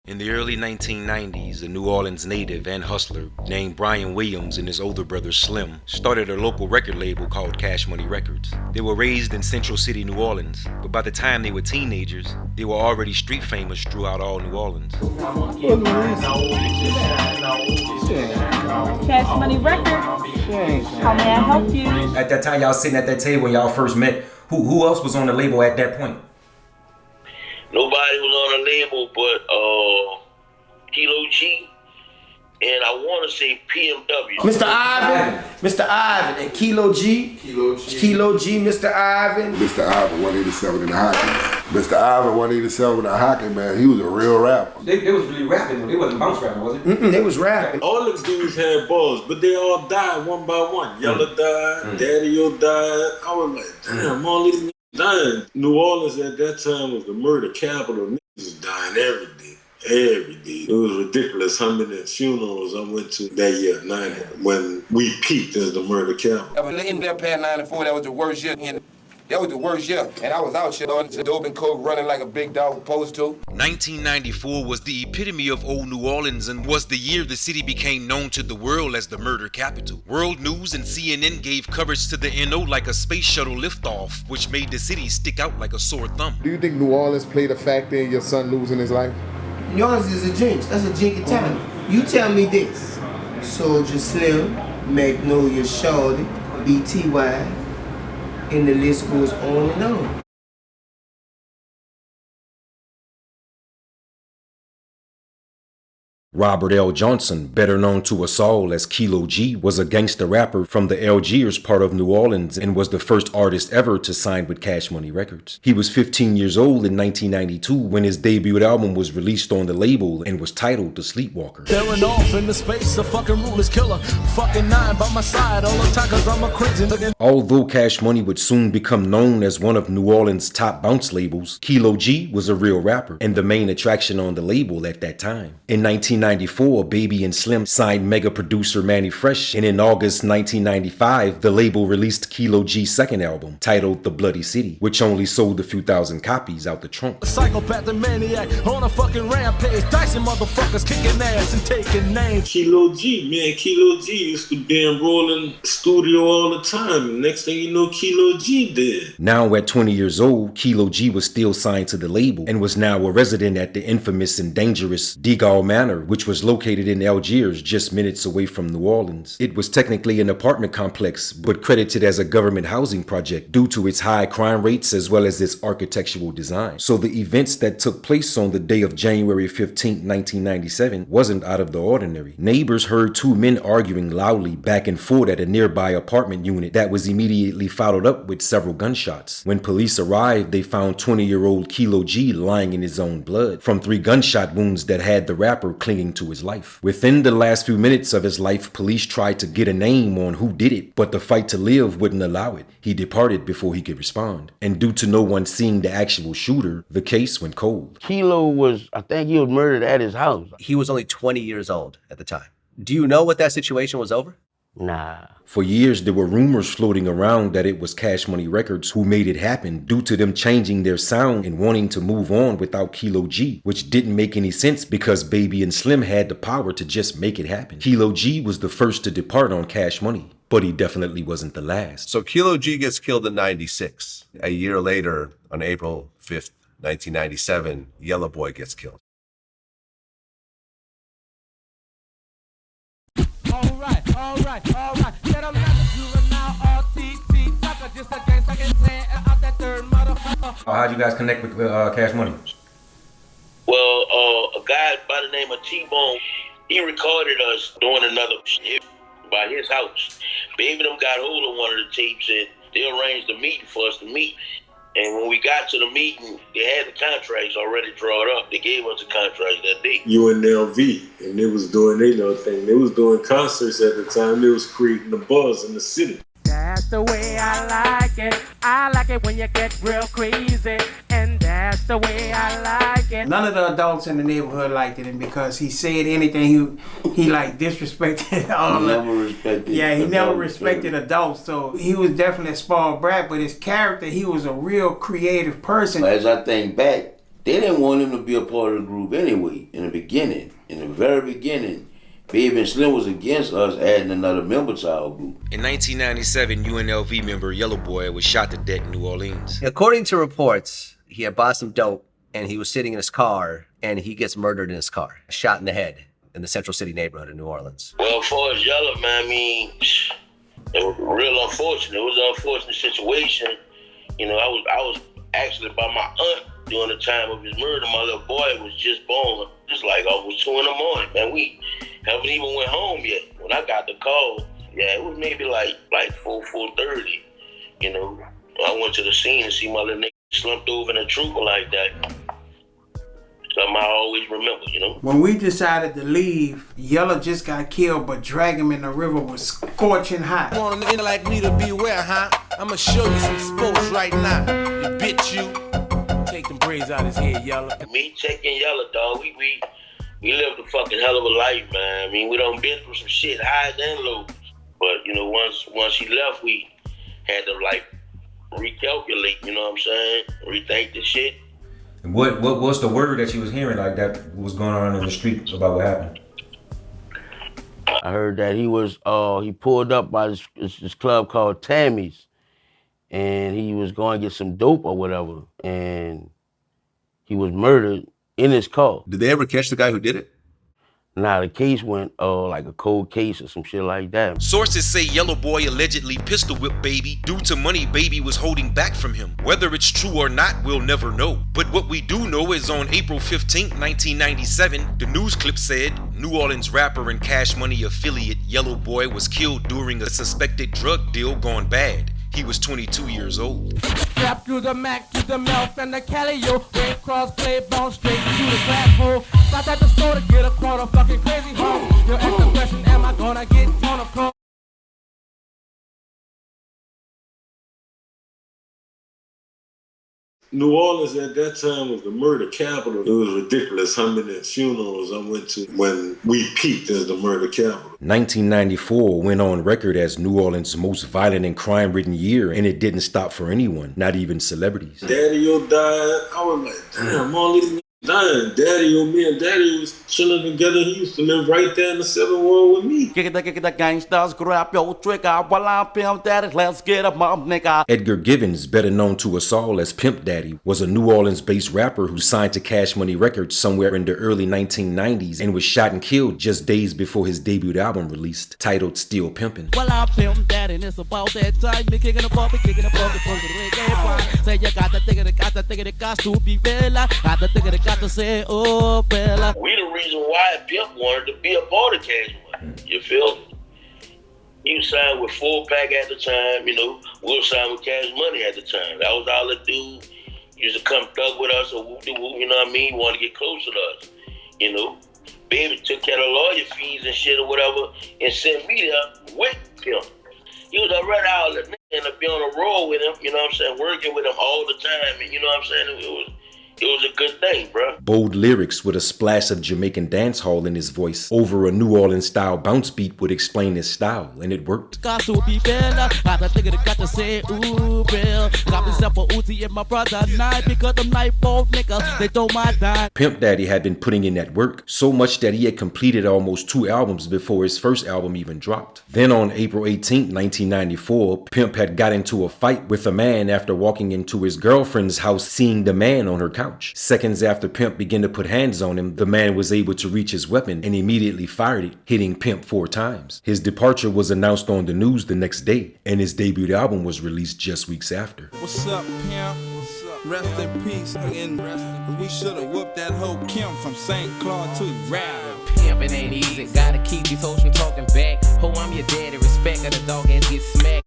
In the early 1990s, a New Orleans native and hustler named Brian Williams and his older brother Slim started a local record label called Cash Money Records. They were raised in Central City, New Orleans, but by the time they were teenagers, they were already street famous throughout all New Orleans. Cash Money Records. How may I help you? At that time, y'all sitting at that table when y'all first met, who else was on the label at that point? Nobody was on the label but Kilo G, and I want to say PMW. Mr. Ivan, and Kilo G, Mr. Ivan. Mr. Ivan, 187 in the hockey. Mr. Ivan, 187 in the hockey, man, he was a real rapper. They was really rapping though. They wasn't bounce rapping, was it? They was rapping. All the dudes had balls, but they all died one by one. Yella died, Daddy-O died. I was like, damn, all these niggas dying. New Orleans at that time was the murder capital. Niggas was dying every day. Every day. It was ridiculous how many funerals I went to that year, 90, when we peaked as the murder capital. In that past 94, that was the worst year. That was the worst year. And I was out shit on the dope and coke running like a big dog supposed to. 1994 was the epitome of old New Orleans and was the year the city became known to the world as the murder capital. World News and CNN gave coverage to the NO like a space shuttle liftoff, which made the city stick out like a sore thumb. Do you think New Orleans played a factor in your son losing his life? New Orleans is a jinx. That's a jinky town. You tell me this. Soldier Slim, Magnolia Shorty, BTY, and the list goes on and on. Robert L. Johnson, better known to us all as Kilo G, was a gangster rapper from the Algiers part of New Orleans and was the first artist ever to sign with Cash Money Records. He was 15 years old in 1992 when his debut album was released on the label and was titled The Sleepwalker. Staring off in the space, a fucking ruthless killer. Fucking 9 by my side all the time cause I'm a crazy looking. Although Cash Money would soon become known as one of New Orleans' top bounce labels, Kilo G was a real rapper and the main attraction on the label at that time. In 1994, Baby and Slim signed mega producer Manny Fresh, and in August 1995, the label released Kilo G's second album, titled The Bloody City, which only sold a few thousand copies out the trunk. A psychopath and maniac on a fucking rampage, dicing motherfuckers kicking ass and taking names. Kilo G used to be in Rolling studio all the time. Next thing you know, Kilo G did. Now at 20 years old, Kilo G was still signed to the label and was now a resident at the infamous and dangerous De Gaulle Manor, which was located in Algiers, just minutes away from New Orleans. It was technically an apartment complex, but credited as a government housing project due to its high crime rates as well as its architectural design. So the events that took place on the day of January 15, 1997 wasn't out of the ordinary. Neighbors heard two men arguing loudly back and forth at a nearby apartment unit that was immediately followed up with several gunshots. When police arrived, they found 20-year-old Kilo G lying in his own blood from 3 gunshot wounds that had the rapper clinging to his life. Within the last few minutes of his life, police tried to get a name on who did it, but the fight to live wouldn't allow it. He departed before he could respond. And due to no one seeing the actual shooter, the case went cold. Kilo I think he was murdered at his house. He was only 20 years old at the time. Do you know what that situation was over? Nah. For years, there were rumors floating around that it was Cash Money Records who made it happen due to them changing their sound and wanting to move on without Kilo G, which didn't make any sense because Baby and Slim had the power to just make it happen. Kilo G was the first to depart on Cash Money, but he definitely wasn't the last. So Kilo G gets killed in 96. A year later, on April 5th, 1997, Yella Boy gets killed. All right. Get a juvenile RTC, sucker, just a gangster can out that third motherfucker. How'd you guys connect with Cash Money? Well, a guy by the name of T-Bone, he recorded us doing another hit by his house. Baby them got hold of one of the tapes and they arranged a meeting for us to meet. And when we got to the meeting, they had the contracts already drawn up. They gave us the contracts that day. UNLV, and they was doing their little thing. They was doing concerts at the time. They was creating a buzz in the city. That's the way I like it. I like it when you get real crazy. And that's the way I like it. None of the adults in the neighborhood liked it, and because he said anything, he like disrespected all he never respected. Yeah, he never respected adults. So he was definitely a spoiled brat, but his character, he was a real creative person. As I think back, They didn't want him to be a part of the group anyway. In the beginning, in the very beginning, Baby and Slim was against us adding another member to our group. In 1997, UNLV member Yella Boy was shot to death in New Orleans. According to reports, he had bought some dope and he was sitting in his car and he gets murdered in his car, shot in the head in the Central City neighborhood of New Orleans. Well, as far as Yella, man, I mean, it was real unfortunate. It was an unfortunate situation. You know, I was actually by my aunt during the time of his murder. My little boy was just born. It's like almost 2 in the morning, man. We haven't even went home yet. When I got the call, yeah, it was maybe like 4:30. You know, I went to the scene and see my little nigga slumped over in a trooper like that. Something I always remember, you know. When we decided to leave, Yella just got killed, but drag him in the river was scorching hot. You want a nigga like me to beware, huh? I'ma show you some sports right now. You bitch, you. Take them braids out his head, Yella. Me taking Yella, dog, we lived a fucking hell of a life, man. I mean, we done been through some shit, highs and lows. But, you know, once she left, we had to, like, recalculate, you know what I'm saying? Rethink the shit. And what was the word that you was hearing like that was going on in the street about what happened? I heard that he was he pulled up by this club called Tammy's, and he was going to get some dope or whatever, and he was murdered in his car. Did they ever catch the guy who did it? Now the case went like a cold case or some shit like that. Sources say Yella Boy allegedly pistol whipped Baby due to money Baby was holding back from him. Whether it's true or not, we'll never know. But what we do know is on April 15, 1997, the news clip said New Orleans rapper and Cash Money affiliate Yella Boy was killed during a suspected drug deal gone bad. He was 22 years old. Strap through the Mac, to the mouth and the Calio. Red cross, play bone straight to the black hole. Stop at the store to get a quarter, fucking crazy home. Your extra question, am I gonna get on a call? New Orleans at that time was the murder capital. It was ridiculous how many funerals I went to when we peaked as the murder capital. 1994 went on record as New Orleans' most violent and crime-ridden year, and it didn't stop for anyone, not even celebrities. Daddy-O died. I was like, damn, all these niggas dying. Daddy-O, me and Daddy was chilling together. He used to live right there in the 7th Ward with me. Get the gangsters, grab your trigger while I'm Pimp Daddy. Let's get up, mom, nigga. Edgar Givens, better known to us all as Pimp Daddy, was a New Orleans-based rapper who signed to Cash Money Records somewhere in the early 1990s and was shot and killed just days before his debut album released, titled Still Pimpin'. Well, I'm Pimp Daddy, and it's about that time. Me kicking the ball, kicking the ball, say you got the thing that got to be real. Got the thing that got to say, oh, Bella. We the reason why Pimp wanted to be a part of Cash Money. You feel me? He was signed with Full Pack at the time, you know. We were signed with Cash Money at the time. That was all the dude used to come thug with us or whoop-de-whoop, you know what I mean? He wanted to get closer to us, you know. Baby took care of lawyer fees and shit or whatever and sent me there with Pimp. He was already out of the nigga and to be on the road with him, you know what I'm saying, working with him all the time, and you know what I'm saying, it was a good thing, bro. Bold lyrics with a splash of Jamaican dancehall in his voice over a New Orleans style bounce beat would explain his style, and it worked. Got to be better. Got the thing that got to say, ooh, Bill. Got myself a Uzi and my brother night because them night both niggas, they don't mind that. Pimp Daddy had been putting in that work, so much that he had completed almost 2 albums before his first album even dropped. Then on April 18, 1994, Pimp had got into a fight with a man after walking into his girlfriend's house seeing the man on her couch. Seconds after Pimp began to put hands on him, the man was able to reach his weapon and immediately fired it, hitting Pimp 4 times. His departure was announced on the news the next day, and his debut album was released just weeks after. What's up, Pimp? What's up? Rest in peace. We should have whooped that whole Kim from St. Claude to Rowdy. Pimpin' ain't easy, gotta keep these hoes from talking back. Ho, I'm your daddy, respect of the dog ass get smacked.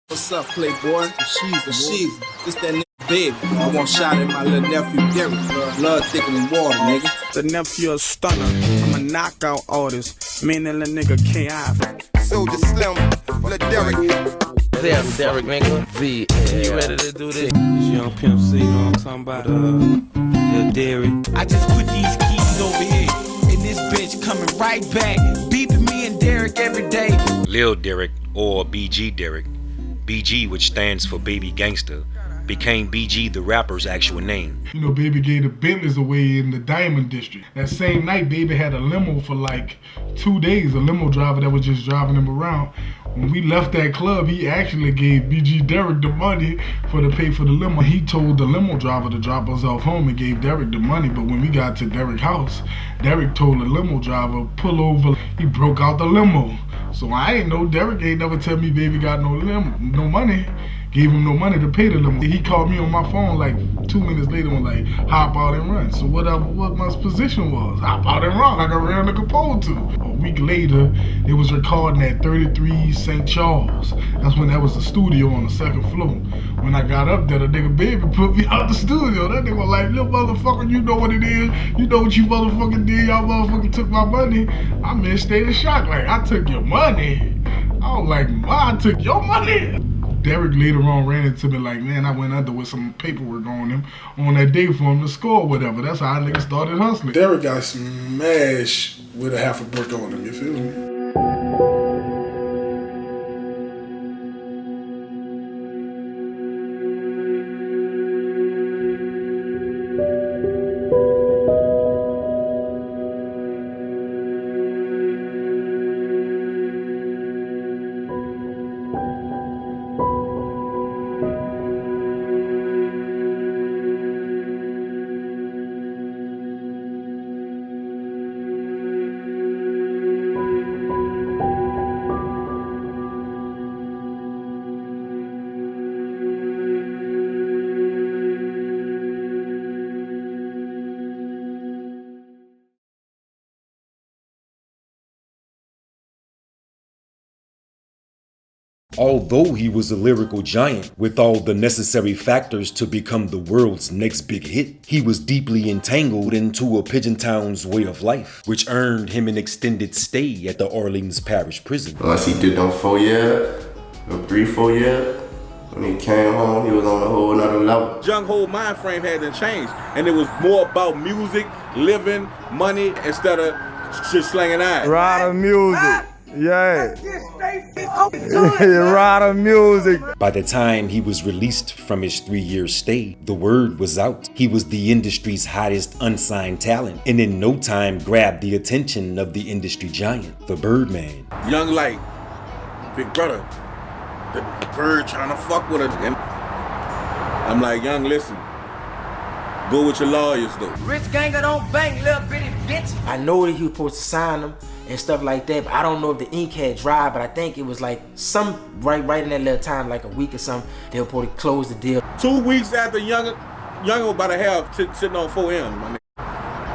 What's up, Playboy? She's this that nigga baby. I want shot at my little nephew Derrick. Blood thicker than water, nigga. The nephew a stunner. I'ma knock out artists. Me and the little nigga K.I. Soldier Slim, Lil Derrick. Lil Derrick, nigga. V. You ready to do this? It's Young Pimp C, you know what I'm talking about? Lil Derrick. I just put these keys over here. And this bitch coming right back. Beeping me and Derrick every day. Lil Derrick, or BG Derrick. BG, which stands for Baby Gangster, became BG the rapper's actual name. You know, Baby gave the Bentleys away in the Diamond District. That same night, Baby had a limo for like 2 days, a limo driver that was just driving him around. When we left that club, he actually gave BG Derrick the money to pay for the limo. He told the limo driver to drop us off home and gave Derrick the money, but when we got to Derrick's house, Derrick told the limo driver, pull over. He broke out the limo. So I ain't know, Derrick ain't never tell me Baby got no money. Gave him no money to pay the limo. He called me on my phone like 2 minutes later and was like, hop out and run. So what my position was, hop out and run like a real nigga supposed to. A week later, it was recording at 33 St. Charles. That's when that was the studio on the second floor. When I got up there, the nigga Baby put me out the studio. That nigga was like, little motherfucker, you know what it is. You know what you motherfucking did. Y'all motherfucking took my money. I'm in state of shock. Like, I took your money. I was like, I took your money. Derrick later on ran into me like, man, I went under with some paperwork on him on that day for him to score or whatever. That's how nigga started hustling. Derrick got smashed with a half a brick on him, you feel me? Although he was a lyrical giant with all the necessary factors to become the world's next big hit, he was deeply entangled into a Pigeon Town's way of life, which earned him an extended stay at the Orleans Parish Prison. Unless he did them 4 years, or 3-4 years, when he came home, he was on a whole nother level. Young whole mind frame hadn't changed, and it was more about music, living, money, instead of just slanging eyes. Rider music. Yeah. Rider music. By the time he was released from his 3-year stay, the word was out. He was the industry's hottest unsigned talent, and in no time grabbed the attention of the industry giant, the Birdman. Young Light, big brother, the bird trying to fuck with her. And I'm like, Young, listen, go with your lawyers though. Rich ganger don't bang, little bitty bitch. I know that he was supposed to sign them and stuff like that, but I don't know if the ink had dried, but I think it was like some right in that little time, like a week or something, they were supposed to close the deal. 2 weeks after Young was about to have sitting on 4M, my nigga.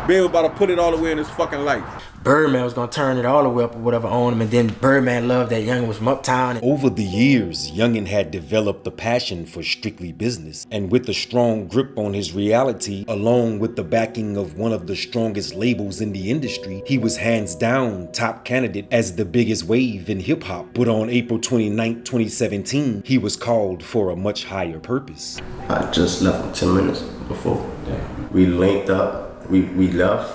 Baby was about to put it all the way in his fucking life. Birdman was gonna turn it all the way up or whatever on him, and then Birdman loved that Young'N was from uptown. Over the years, Young'N had developed a passion for strictly business, and with a strong grip on his reality, along with the backing of one of the strongest labels in the industry, he was hands down top candidate as the biggest wave in hip hop. But on April 29, 2017, he was called for a much higher purpose. I just left him 10 minutes before. We linked up, we left.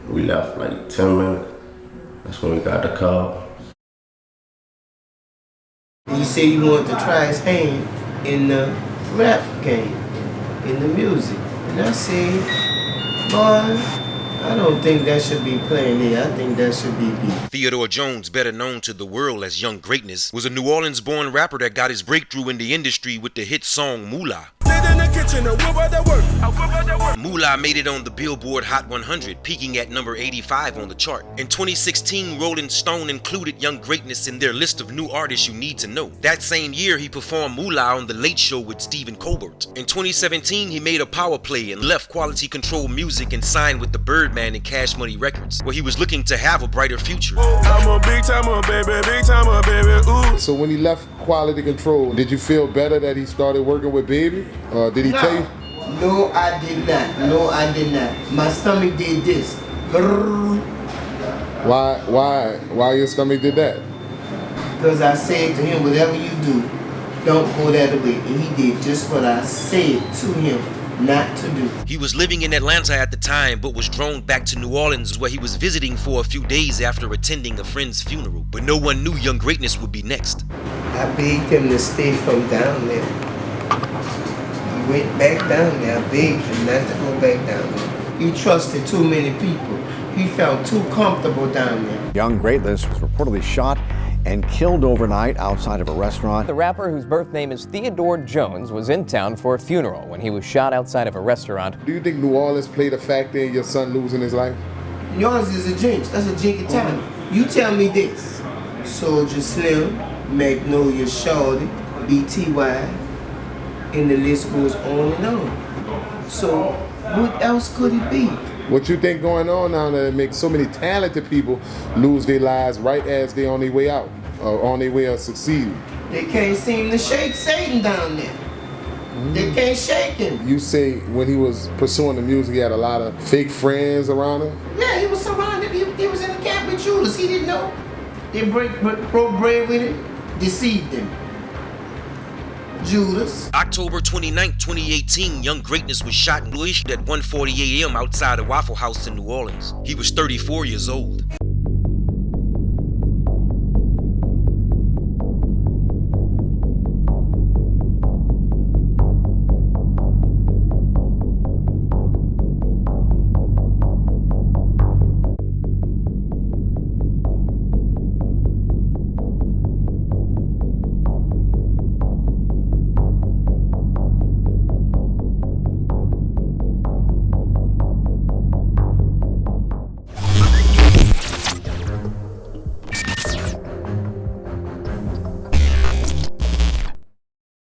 We left like 10 minutes. That's when we got the call. He said he wanted to try his hand in the rap game, in the music. And I said, boy, I don't think that should be playing here. I think that should be beat. Theodore Jones, better known to the world as Young Greatness, was a New Orleans-born rapper that got his breakthrough in the industry with the hit song Moolah. Moolah made it on the Billboard Hot 100, peaking at number 85 on the chart. In 2016, Rolling Stone included Young Greatness in their list of new artists you need to know. That same year, he performed Moolah on The Late Show with Stephen Colbert. In 2017, he made a power play and left Quality Control Music and signed with the Birdman and Cash Money Records, where he was looking to have a brighter future. I'm a big timer, baby, ooh. So when he left Quality Control, did you feel better that he started working with Baby? Did he tell you? No, I did not. No, I did not. My stomach did this. Why your stomach did that? Because I said to him, whatever you do, don't go that way. And he did just what I said to him. not to do. He was living in Atlanta at the time, but was drawn back to New Orleans, where he was visiting for a few days after attending a friend's funeral. But no one knew Young Greatness would be next. I begged him to stay from down there. He went back down there. I begged him not to go back down there. He trusted too many people. He felt too comfortable down there. Young Greatness was reportedly shot and killed overnight outside of a restaurant. The rapper, whose birth name is Theodore Jones, was in town for a funeral when he was shot outside of a restaurant. Do you think New Orleans played a factor in your son losing his life? New Orleans is a jinx. That's a jinky town. You tell me this. Soldier Slim, Magnolia Shorty, BTY, and the list goes on and on. So what else could it be? What you think going on now that makes so many talented people lose their lives right as they're on their way out, or on their way of succeeding? They can't seem to shake Satan down there. They can't shake him. You say when he was pursuing the music, he had a lot of fake friends around him? Yeah, he was surrounded. He was in the camp with Judas. He didn't know. They broke bread with him, deceived him. Judas. October 29, 2018, Young Greatness was shot and lynched at 1:40 a.m. outside a Waffle House in New Orleans. He was 34 years old.